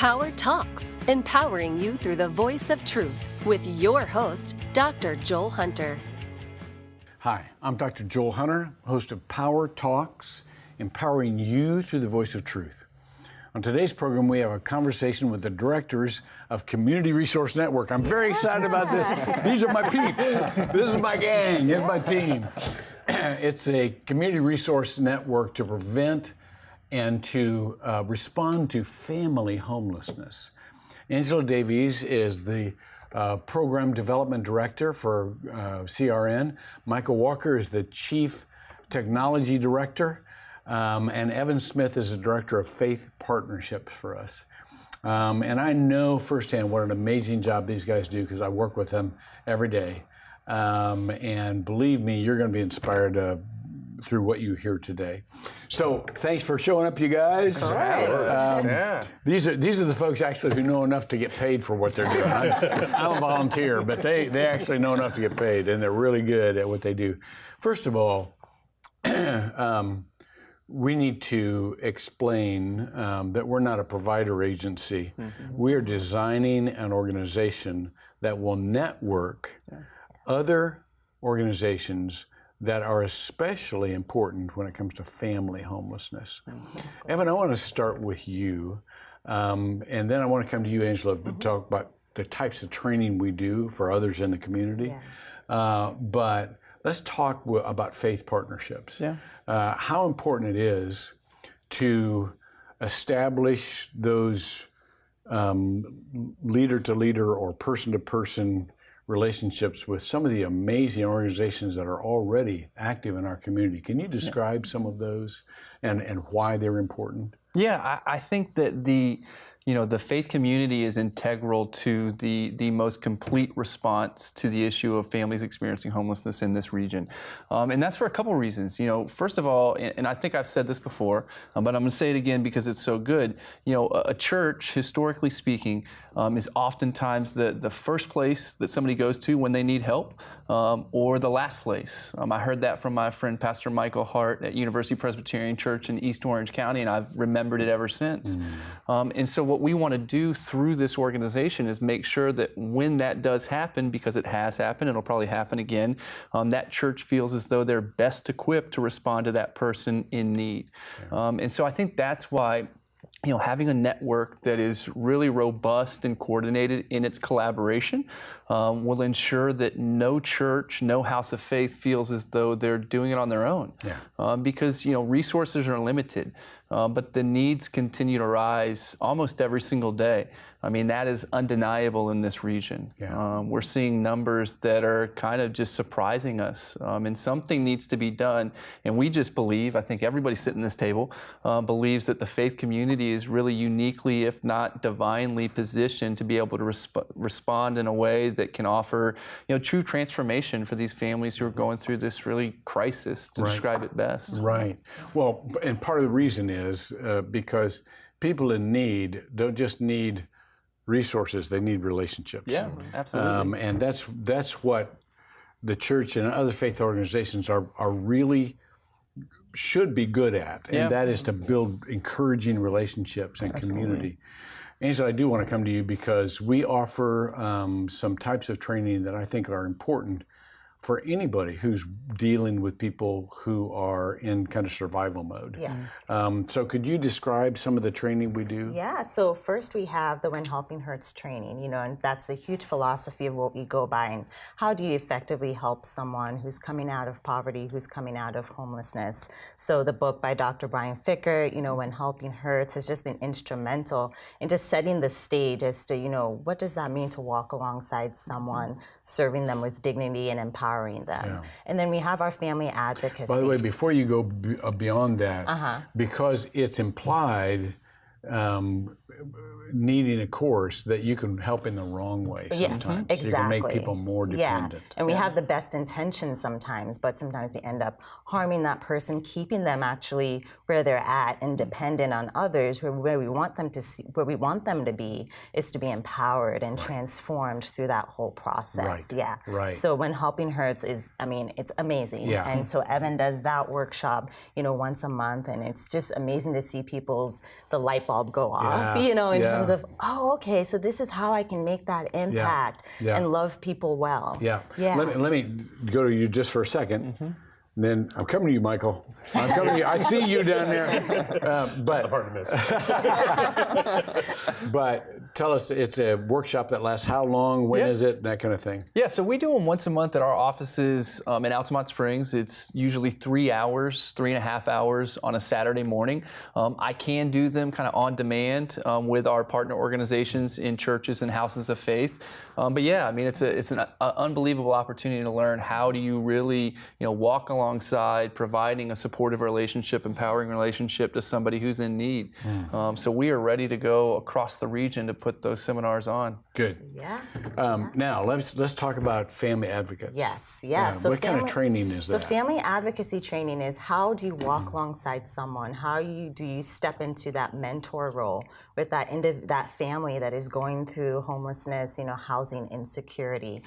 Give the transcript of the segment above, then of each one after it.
Power Talks, empowering you through the voice of truth with your host, Dr. Joel Hunter. Hi, I'm Dr. Joel Hunter, host of Power Talks, empowering you through the voice of truth. On today's program, we have a conversation with the directors of Community Resource Network. I'm very excited about this. These are my peeps. This is my gang. It's my team. It's a community resource network to prevent and to respond to family homelessness. Angela Davies is the Program Development Director for CRN. Michael Walker is the Chief Technology Director. And Evan Smith is the Director of Faith Partnerships for us. And I know firsthand what an amazing job these guys do because I work with them every day. And believe me, you're going to be inspired through what you hear today. So thanks for showing up, you guys. All right. These are the folks actually who know enough to get paid for what they're doing. I'm a volunteer, but they actually know enough to get paid, and they're really good at what they do. First of all, we need to explain that we're not a provider agency. Mm-hmm. We are designing an organization that will network other organizations that are especially important when it comes to family homelessness. Mm-hmm. Evan, I want to start with you, and then I want to come to you, Angela, to talk about the types of training we do for others in the community. Yeah. But let's talk about faith partnerships. Yeah. How important it is to establish those leader-to-leader or person-to-person relationships with some of the amazing organizations that are already active in our community. Can you describe some of those and why they're important? Yeah, I think that the faith community is integral to the most complete response to the issue of families experiencing homelessness in this region. And that's for a couple reasons. First of all, and I think I've said this before, but I'm going to say it again because it's so good. A church, historically speaking, is oftentimes the first place that somebody goes to when they need help, or the last place. I heard that from my friend Pastor Michael Hart at University Presbyterian Church in East Orange County, and I've remembered it ever since. And so what we want to do through this organization is make sure that when that does happen, because it has happened, it'll probably happen again, that church feels as though they're best equipped to respond to that person in need. Yeah. And so I think that's why having a network that is really robust and coordinated in its collaboration will ensure that no church, no house of faith feels as though they're doing it on their own. Yeah. Because resources are limited, but the needs continue to rise almost every single day. I mean, that is undeniable in this region. Yeah. We're seeing numbers that are kind of just surprising us, and something needs to be done. And we just believe, I think everybody sitting at this table believes that the faith community is really uniquely, if not divinely positioned to be able to respond in a way that can offer, true transformation for these families who are going through this really crisis, to describe it best. Right. Well, and part of the reason is because people in need don't just need resources, they need relationships. Yeah, absolutely. And that's what the church and other faith organizations are really should be good at, and that is to build encouraging relationships and community. Angela, I do want to come to you because we offer some types of training that I think are important for anybody who's dealing with people who are in kind of survival mode. Yes. So could you describe some of the training we do? Yeah, so first we have the When Helping Hurts training, and that's a huge philosophy of what we go by, and how do you effectively help someone who's coming out of poverty, who's coming out of homelessness. So the book by Dr. Brian Ficker, When Helping Hurts, has just been instrumental in just setting the stage as to, what does that mean to walk alongside someone, serving them with dignity and empowering them. Yeah. And then we have our family advocacy. By the way, before you go beyond that, because it's implied needing a course that you can help in the wrong way sometimes. Yes, exactly. You can make people more dependent. Yeah, and we have the best intentions sometimes, but sometimes we end up harming that person, keeping them actually where they're at and dependent on others, where we want them to see, where we want them to be is to be empowered and transformed through that whole process. Right. Yeah. Right. So When Helping Hurts is, it's amazing. Yeah. And so Evan does that workshop, once a month, and it's just amazing to see the light bulb go off, Yeah. you know, in Yeah. terms of, oh, okay, so this is how I can make that impact Yeah. and love people well. Yeah. Yeah. Let me go to you just for a second. Then I'm coming to you, Michael. I'm coming to you. I see you down there. But Hard to miss. but tell us, it's a workshop that lasts how long? When is it? That kind of thing. Yeah, so we do them once a month at our offices in Altamont Springs. It's usually 3 hours, 3.5 hours on a Saturday morning. I can do them kind of on demand with our partner organizations in churches and houses of faith. But yeah, I mean, it's an unbelievable opportunity to learn how do you really, walk alongside providing a supportive relationship, empowering relationship to somebody who's in need. So we are ready to go across the region to put those seminars on. Good. Yeah. Now let's talk about family advocates. Yes, yeah. So what kind of training is So that? family advocacy training is how do you walk alongside someone? How do you step into that mentor role with that family that is going through homelessness, housing insecurity,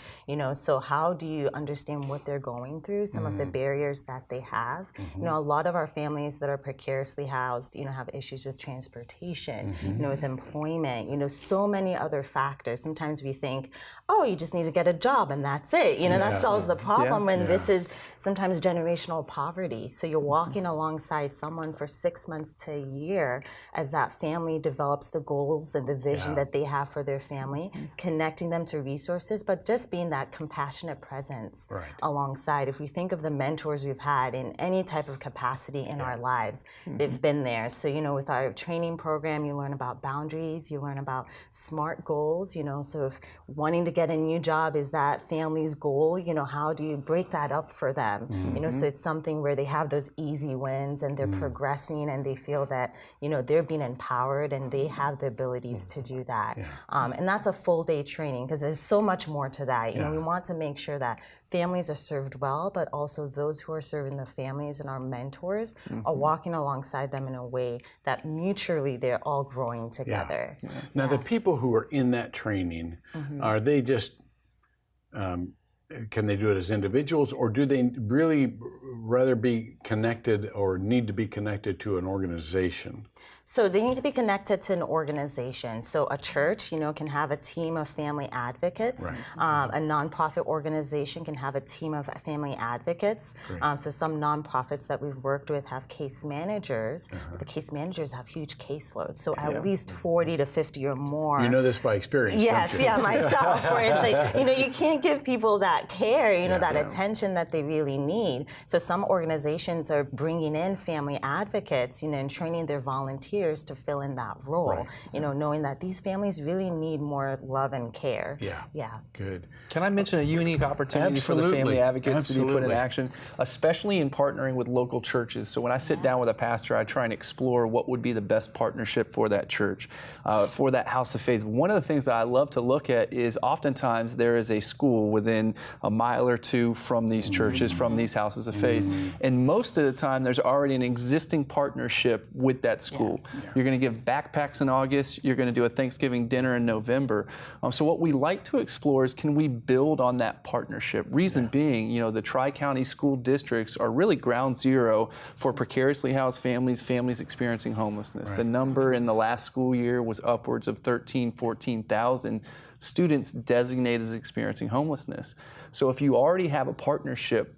so how do you understand what they're going through, some of the barriers that they have? A lot of our families that are precariously housed, have issues with transportation, with employment, so many other factors. Sometimes we think, oh, you just need to get a job and that's it. That solves the problem when this is sometimes generational poverty. So you're walking alongside someone for 6 months to a year as that family develops the goals and the vision that they have for their family, connecting them to resources, but just being that compassionate presence alongside. If we think of the mentors we've had in any type of capacity in our lives, they've been there. So, with our training program, you learn about boundaries, you learn about SMART goals, so if wanting to get a new job is that family's goal, how do you break that up for them? So it's something where they have those easy wins and they're progressing and they feel that, they're being empowered and they have the abilities to do that. And that's a full day training because there's so much more to that. We want to make sure that families are served well, but also those who are serving the families and our mentors are walking alongside them in a way that mutually they're all growing together. Now, the people who are in that training, are they just, can they do it as individuals, or do they really rather be connected or need to be connected to an organization? So they need to be connected to an organization. So a church, can have a team of family advocates. A nonprofit organization can have a team of family advocates. So some nonprofits that we've worked with have case managers. But the case managers have huge caseloads. So at least 40 to 50 or more. You know this by experience, Yes, don't you? yeah, myself. Where it's like, you can't give people that care, that attention that they really need. So some organizations are bringing in family advocates, and training their volunteers to fill in that role, knowing that these families really need more love and care. Yeah. Good. Can I mention a unique opportunity for the family advocates to be put in action, especially in partnering with local churches? So when I sit down with a pastor, I try and explore what would be the best partnership for that church, for that house of faith. One of the things that I love to look at is oftentimes there is a school within a mile or two from these churches, from these houses of faith. And most of the time, there's already an existing partnership with that school. You're going to give backpacks in August. You're going to do a Thanksgiving dinner in November. So what we like to explore is, can we build on that partnership? Reason being, the Tri-County school districts are really ground zero for precariously housed families experiencing homelessness. The number in the last school year was upwards of 14,000 students designated as experiencing homelessness. So if you already have a partnership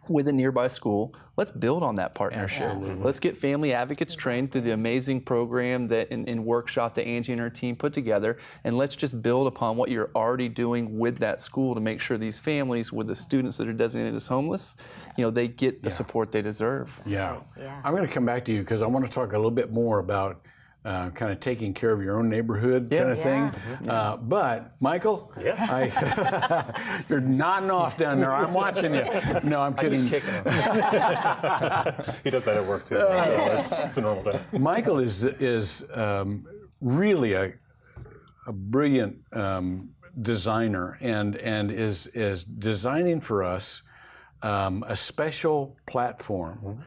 with a nearby school, let's build on that partnership. Absolutely. Let's get family advocates trained through the amazing program that in workshop that Angie and her team put together, and let's just build upon what you're already doing with that school to make sure these families with the students that are designated as homeless, they get the support they deserve. I'm going to come back to you because I want to talk a little bit more about kind of taking care of your own neighborhood kind of thing. But Michael, you're nodding off down there. I'm watching you. No, I'm kidding. He does that at work too, so it's a normal day. Michael is really a brilliant designer and is designing for us a special platform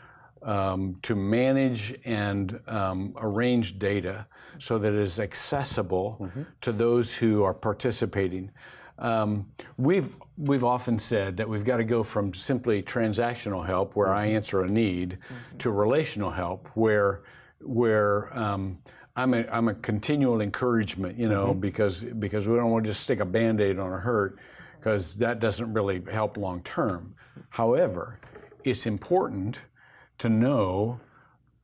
to manage and arrange data so that it is accessible to those who are participating. We've often said that we've got to go from simply transactional help, where I answer a need, to relational help, where I'm a continual encouragement, you know, because we don't want to just stick a Band-Aid on a hurt, because that doesn't really help long term. However, it's important to know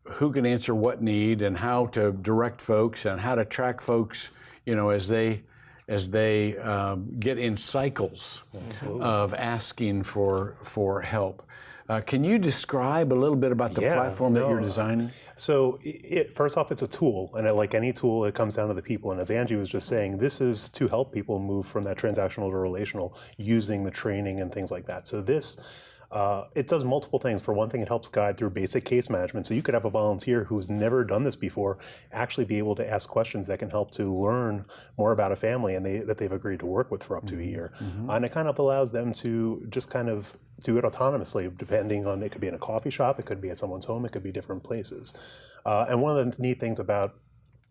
who can answer what need and how to direct folks and how to track folks, you know, as they get in cycles of asking for help. Can you describe a little bit about the platform that you're designing? So first off, it's a tool, and like any tool, it comes down to the people. And as Angie was just saying, this is to help people move from that transactional to relational using the training and things like that. So this, it does multiple things. For one thing, it helps guide through basic case management. So you could have a volunteer who has never done this before actually be able to ask questions that can help to learn more about a family and that they've agreed to work with for up to a year. And it kind of allows them to just kind of do it autonomously, depending on, it could be in a coffee shop, it could be at someone's home, it could be different places. And one of the neat things about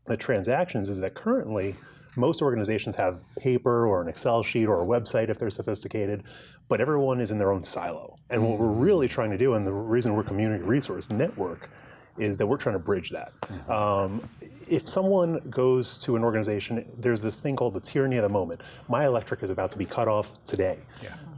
the transactions is that currently, most organizations have paper or an Excel sheet or a website if they're sophisticated, but everyone is in their own silo. And what we're really trying to do, and the reason we're Community Resource Network, is that we're trying to bridge that. If someone goes to an organization, there's this thing called the tyranny of the moment. My electric is about to be cut off today.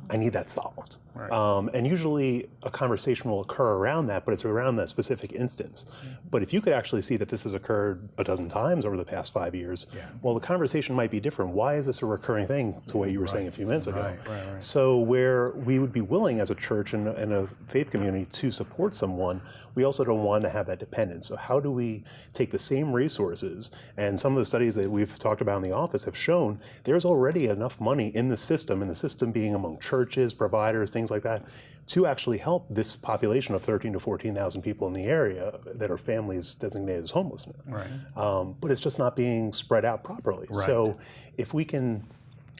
I need that solved. And usually a conversation will occur around that, but it's around that specific instance. But if you could actually see that this has occurred a dozen times over the past 5 years, well, the conversation might be different. Why is this a recurring thing, to what you were saying a few minutes ago? So where we would be willing as a church and a faith community to support someone, we also don't want to have that dependence. So how do we take the same resources, and some of the studies that we've talked about in the office have shown there's already enough money in the system, and the system being among churches, providers, things like that, to actually help this population of 13,000 to 14,000 people in the area that are families designated as homeless. But it's just not being spread out properly. So if we can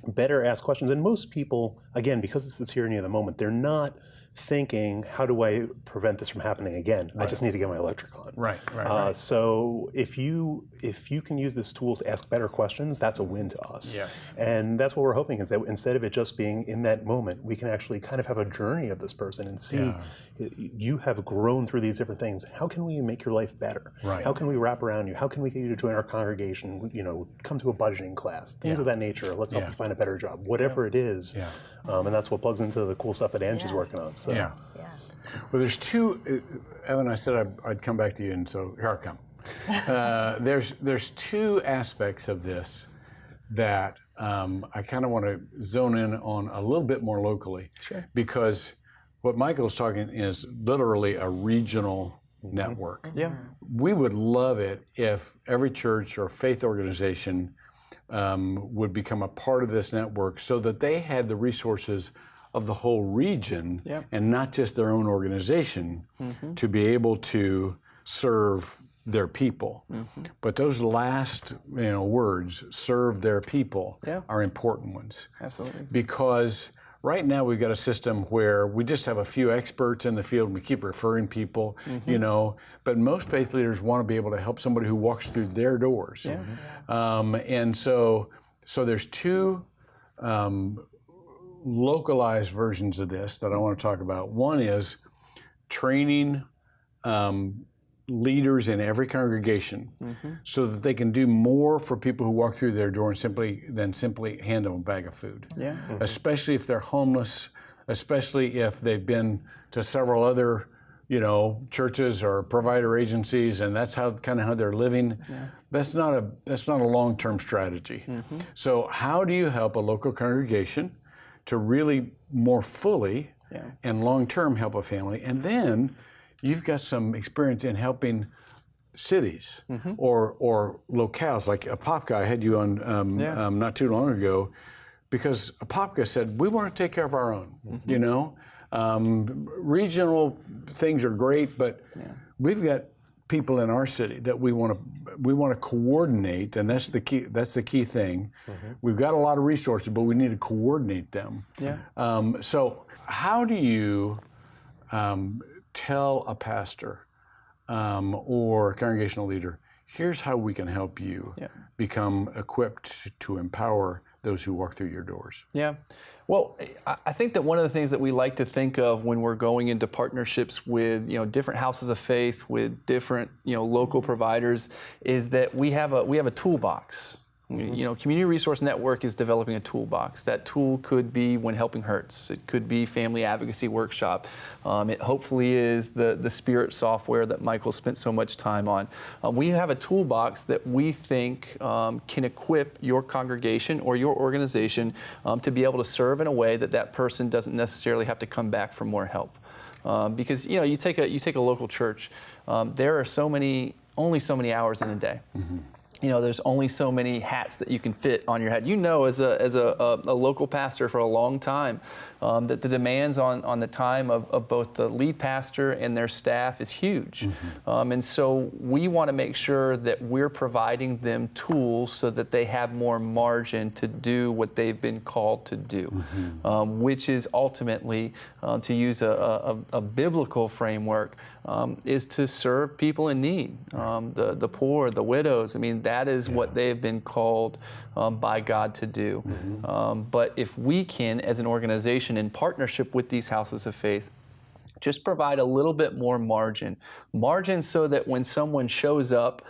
better ask questions, and most people, again, because it's the tyranny of the moment, they're not thinking, how do I prevent this from happening again? I just need to get my electric on. So if you can use this tool to ask better questions, that's a win to us. And that's what we're hoping, is that instead of it just being in that moment, we can actually kind of have a journey of this person and see, you have grown through these different things. How can we make your life better? How can we wrap around you? How can we get you to join our congregation? You know, come to a budgeting class, things of that nature. Let's help you find a better job, whatever it is. And that's what plugs into the cool stuff that Angie's working on. So. Well, there's two, Evan, I said I'd come back to you, and so here I come. There's two aspects of this that I kind of want to zone in on a little bit more locally. Because what Michael's talking is literally a regional network. We would love it if every church or faith organization would become a part of this network, so that they had the resources of the whole region and not just their own organization to be able to serve their people. But those last words, serve their people, are important ones. Because right now we've got a system where we just have a few experts in the field and we keep referring people, but most faith leaders want to be able to help somebody who walks through their doors. And so there's two localized versions of this that I want to talk about. One is training leaders in every congregation so that they can do more for people who walk through their door than simply hand them a bag of food. Especially if they're homeless, especially if they've been to several other churches or provider agencies, and that's how they're living. That's not a long-term strategy. So how do you help a local congregation to really more fully and long-term help a family? And then you've got some experience in helping cities or locales, like Apopka. I had you on not too long ago, because Apopka said, we want to take care of our own, regional things are great, but we've got people in our city that we want to coordinate, and that's the key thing. We've got a lot of resources, but we need to coordinate them. So how do you tell a pastor or a congregational leader, here's how we can help you become equipped to empower those who walk through your doors? Yeah. Well, I think that one of the things that we like to think of when we're going into partnerships with different houses of faith, with different local providers, is that we have a toolbox. Community Resource Network is developing a toolbox. That tool could be When Helping Hurts. It could be Family Advocacy Workshop. It hopefully is the Spirit software that Michael spent so much time on. We have a toolbox that we think can equip your congregation or your organization to be able to serve in a way that person doesn't necessarily have to come back for more help. Because you take a local church, there are only so many hours in a day. Mm-hmm. There's only so many hats that you can fit on your head. As a local pastor for a long time, that the demands on the time of both the lead pastor and their staff is huge. Mm-hmm. And so we want to make sure that we're providing them tools so that they have more margin to do what they've been called to do, mm-hmm. Which is ultimately, to use a biblical framework, is to serve people in need, the poor, the widows. I mean, that is what they have been called by God to do. Mm-hmm. But if we can, as an organization in partnership with these houses of faith, just provide a little bit more margin so that when someone shows up,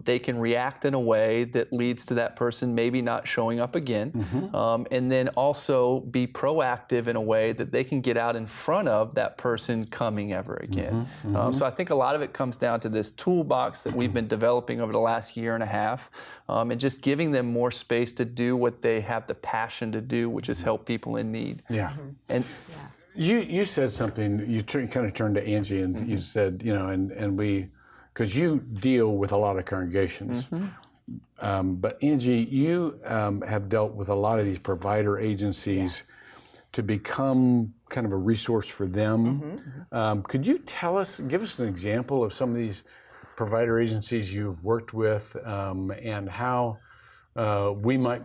they can react in a way that leads to that person maybe not showing up again, mm-hmm. And then also be proactive in a way that they can get out in front of that person coming ever again. Mm-hmm. Mm-hmm. So I think a lot of it comes down to this toolbox that we've been developing over the last year and a half, and just giving them more space to do what they have the passion to do, which is help people in need. Yeah. Mm-hmm. And You said something, you kind of turned to Angie and mm-hmm. you said, and we, because you deal with a lot of congregations, mm-hmm. But Angie, you have dealt with a lot of these provider agencies to become kind of a resource for them. Mm-hmm. Could you give us an example of some of these provider agencies you've worked with and how we might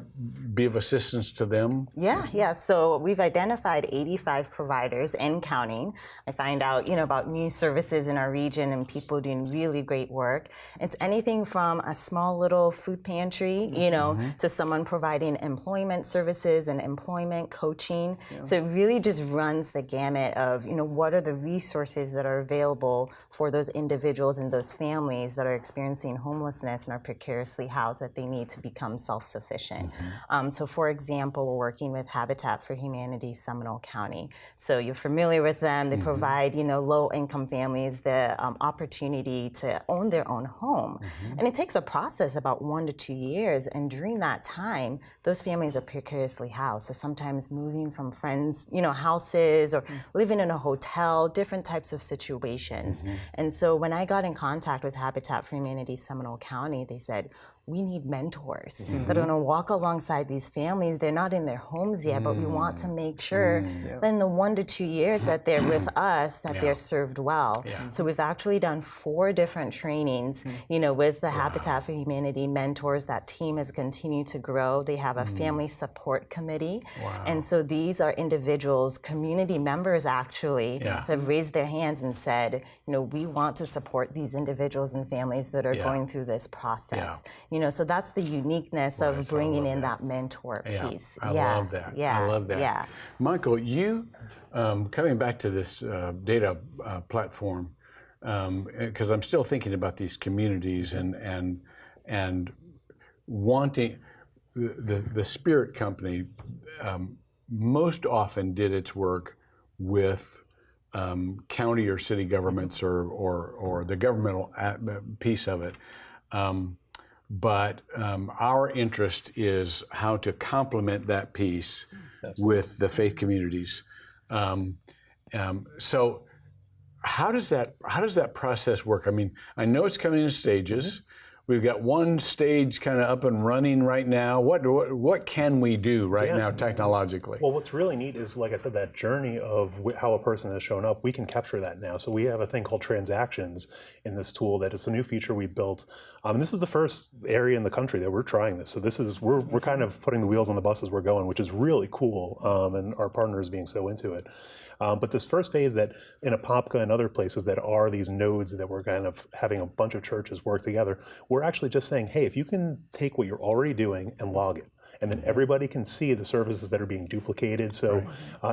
be of assistance to them? Yeah. So we've identified 85 providers and counting. I find out, about new services in our region and people doing really great work. It's anything from a small little food pantry, mm-hmm. to someone providing employment services and employment coaching. Yeah. So it really just runs the gamut of, what are the resources that are available for those individuals and those families that are experiencing homelessness and are precariously housed that they need to become self-sufficient. Mm-hmm. So for example, we're working with Habitat for Humanity Seminole County. So you're familiar with them. They mm-hmm. provide, low-income families the opportunity to own their own home. Mm-hmm. And it takes a process about 1 to 2 years. And during that time, those families are precariously housed. So sometimes moving from friends, houses or mm-hmm. living in a hotel, different types of situations. Mm-hmm. And so when I got in contact with Habitat for Humanity Seminole County, they said, we need mentors mm-hmm. that are going to walk alongside these families. They're not in their homes yet, but we want to make sure that in the 1 to 2 years that they're with us, that they're served well. Yeah. So we've actually done 4 different trainings, with the Habitat for Humanity mentors. That team has continued to grow. They have a family support committee. Wow. And so these are individuals, community members actually, that have raised their hands and said, we want to support these individuals and families that are going through this process. So that's the uniqueness of bringing in that mentor piece. I love that. I love that. Yeah. Michael, you, coming back to this data platform, because I'm still thinking about these communities and wanting, the Spirit Company most often did its work with county or city governments or the governmental piece of it. But our interest is how to complement that piece with the faith communities. So how does that process work? I mean, I know it's coming in stages. Mm-hmm. We've got one stage kind of up and running right now. What can we do right now technologically? Well, what's really neat is, like I said, that journey of how a person has shown up, we can capture that now. So we have a thing called transactions in this tool that is a new feature we built. This is the first area in the country that we're trying this. So we're kind of putting the wheels on the bus as we're going, which is really cool, and our partners being so into it. But this first phase that in Apopka and other places that are these nodes that we're kind of having a bunch of churches work together, we're actually just saying, hey, if you can take what you're already doing and log it, and then everybody can see the services that are being duplicated. So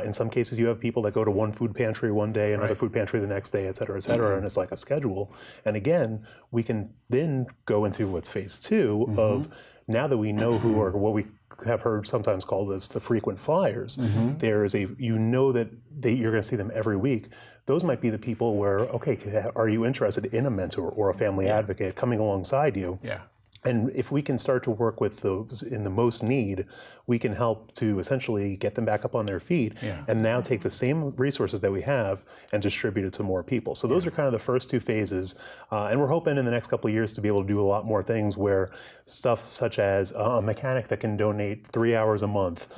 in some cases, you have people that go to one food pantry one day, another food pantry the next day, et cetera, and it's like a schedule. And again, we can then go into what's phase two of, now that we know who are what we have heard sometimes called as the frequent flyers, there is that you're going to see them every week. Those might be the people where, okay, are you interested in a mentor or a family advocate coming alongside you? Yeah. And if we can start to work with those in the most need, we can help to essentially get them back up on their feet and now take the same resources that we have and distribute it to more people. So those are kind of the first two phases. And we're hoping in the next couple of years to be able to do a lot more things where stuff such as a mechanic that can donate 3 hours a month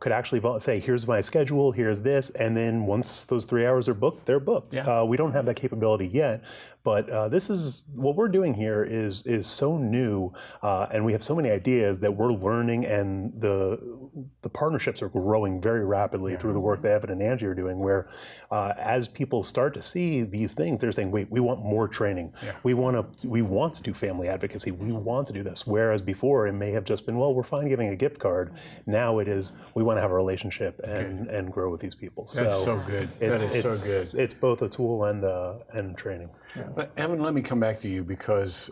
could actually say, here's my schedule, here's this. And then once those 3 hours are booked, they're booked. We don't have that capability yet. But this is what we're doing here is so new, and we have so many ideas that we're learning, and the partnerships are growing very rapidly through the work that Evan and Angie are doing. Where as people start to see these things, they're saying, "Wait, we want more training. We want to do family advocacy. We want to do this." Whereas before it may have just been, "Well, we're fine giving a gift card." Now it is, we want to have a relationship and grow with these people. That's so good. It's so good. It's both a tool and training. But Evan, let me come back to you because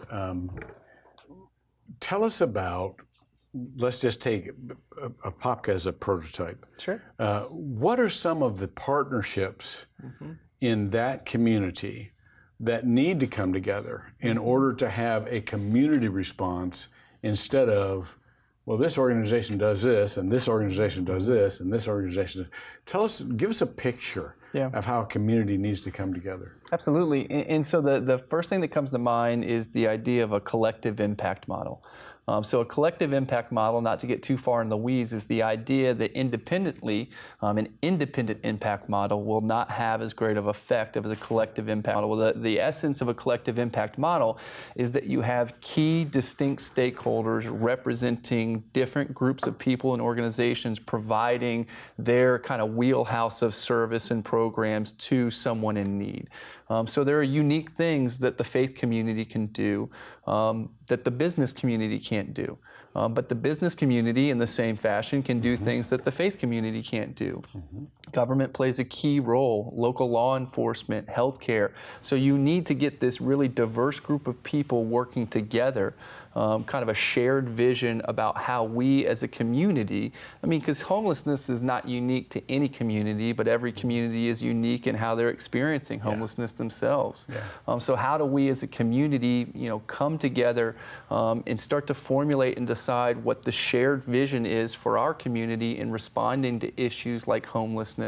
tell us about, let's just take Apopka as a prototype. Sure. What are some of the partnerships in that community that need to come together in order to have a community response instead of, well, this organization does this, and this organization does this, and this organization does. Give us a picture of how a community needs to come together. Absolutely. And so the first thing that comes to mind is the idea of a collective impact model. So a collective impact model, not to get too far in the weeds, is the idea that independently, an independent impact model will not have as great of effect as a collective impact model. Well, the essence of a collective impact model is that you have key distinct stakeholders representing different groups of people and organizations providing their kind of wheelhouse of service and programs to someone in need. So there are unique things that the faith community can do that the business community can't do. But the business community, in the same fashion, can do things that the faith community can't do. Government plays a key role, local law enforcement, healthcare. So you need to get this really diverse group of people working together, kind of a shared vision about how we as a community, because homelessness is not unique to any community, but every community is unique in how they're experiencing homelessness themselves. So how do we as a community, come together and start to formulate and decide what the shared vision is for our community in responding to issues like homelessness,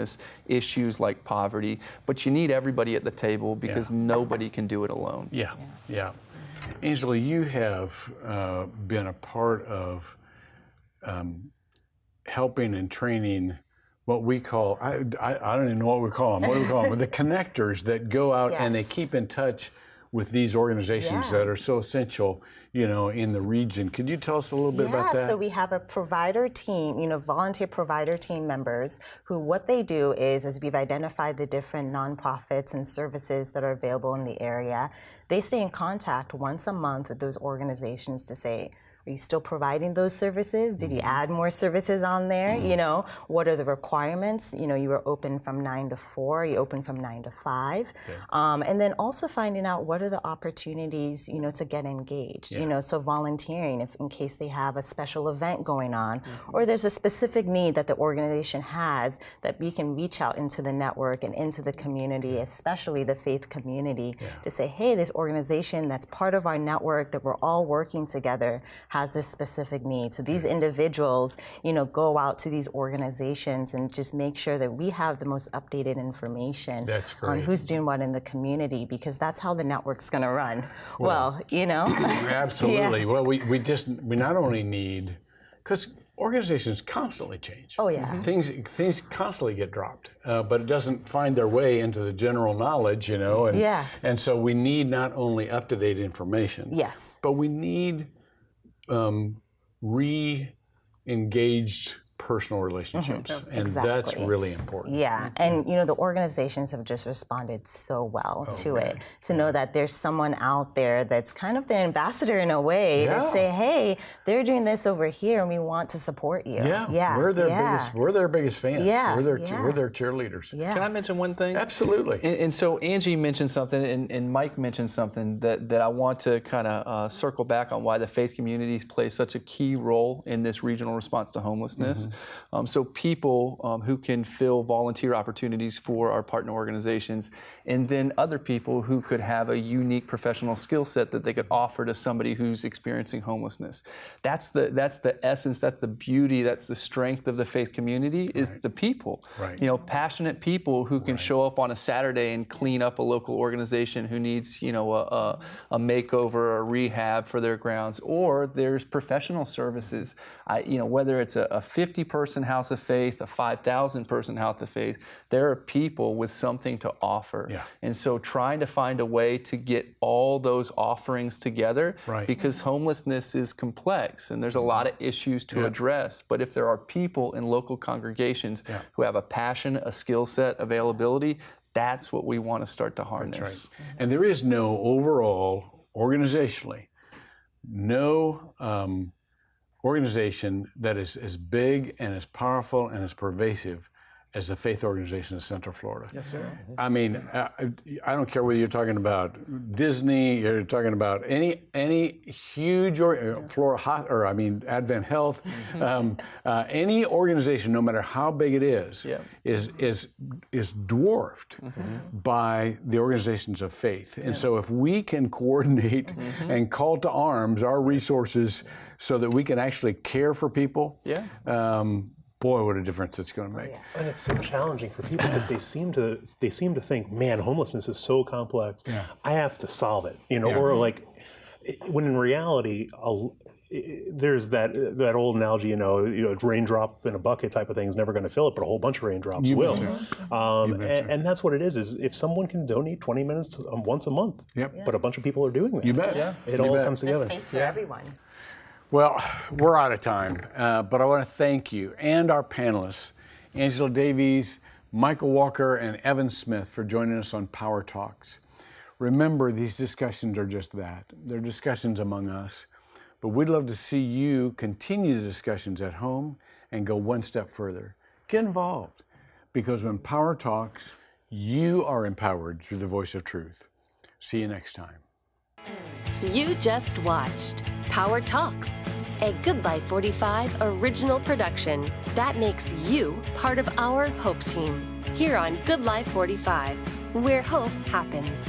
issues like poverty, but you need everybody at the table because nobody can do it alone. Angela, you have been a part of helping and training what we call, I don't even know what we call them. What do we call them? The connectors that go out and they keep in touch with these organizations that are so essential, in the region. Could you tell us a little bit about that? So we have a provider team, volunteer provider team members who what they do is we've identified the different nonprofits and services that are available in the area. They stay in contact once a month with those organizations to say, are you still providing those services? Did you add more services on there? What are the requirements? You were open from 9 to 4, you open from 9 to 5. And then also finding out what are the opportunities, to get engaged, so volunteering if in case they have a special event going on, or there's a specific need that the organization has that we can reach out into the network and into the community, especially the faith community, to say, hey, this organization that's part of our network that we're all working together has this specific need. So these individuals, go out to these organizations and just make sure that we have the most updated information on who's doing what in the community, because that's how the network's going to run. Absolutely. Well, we not only need, because organizations constantly change. Things constantly get dropped, but it doesn't find their way into the general knowledge, and so we need not only up-to-date information, but we need re-engaged personal relationships, and that's Exactly. really important. Yeah, and the organizations have just responded so well to it. To know that there's someone out there that's kind of the ambassador in a way to say, hey, they're doing this over here, and we want to support you. Yeah, we're their biggest fans. Yeah, we're their cheerleaders. Yeah. Can I mention one thing? Absolutely. And so Angie mentioned something, and Mike mentioned something that I want to kind of circle back on why the faith communities play such a key role in this regional response to homelessness. So people who can fill volunteer opportunities for our partner organizations, and then other people who could have a unique professional skill set that they could offer to somebody who's experiencing homelessness. That's the essence, that's the beauty, that's the strength of the faith community is the people. Right. Passionate people who can show up on a Saturday and clean up a local organization who needs, a makeover or rehab for their grounds, or there's professional services. Whether it's a 50-person house of faith, a 5,000-person house of faith, there are people with something to offer. Yeah. And so trying to find a way to get all those offerings together, because homelessness is complex and there's a lot of issues to address. But if there are people in local congregations who have a passion, a skill set, availability, that's what we want to start to harness. That's right. And there is no overall, organizationally, no organization that is as big and as powerful and as pervasive as the faith organization of Central Florida. Yes, sir. I mean, I don't care whether you're talking about Disney, you're talking about any huge Advent Health, any organization, no matter how big it is dwarfed by the organizations of faith. And so, if we can coordinate and call to arms our resources so that we can actually care for people, boy, what a difference it's going to make. And it's so challenging for people because they seem to think, man, homelessness is so complex. I have to solve it, or like, when in reality, there's that old analogy, a raindrop in a bucket type of thing is never going to fill it, but a whole bunch of raindrops will. And that's what it is if someone can donate 20 minutes once a month, but a bunch of people are doing that. You bet. It all comes There's together. space for everyone. Well, we're out of time, but I want to thank you and our panelists, Angela Davies, Michael Walker, and Evan Smith, for joining us on Power Talks. Remember, these discussions are just that. They're discussions among us, but we'd love to see you continue the discussions at home and go one step further. Get involved, because when Power Talks, you are empowered through the voice of truth. See you next time. You just watched Power Talks, a Good Life 45 original production that makes you part of our Hope Team here on Good Life 45, where hope happens.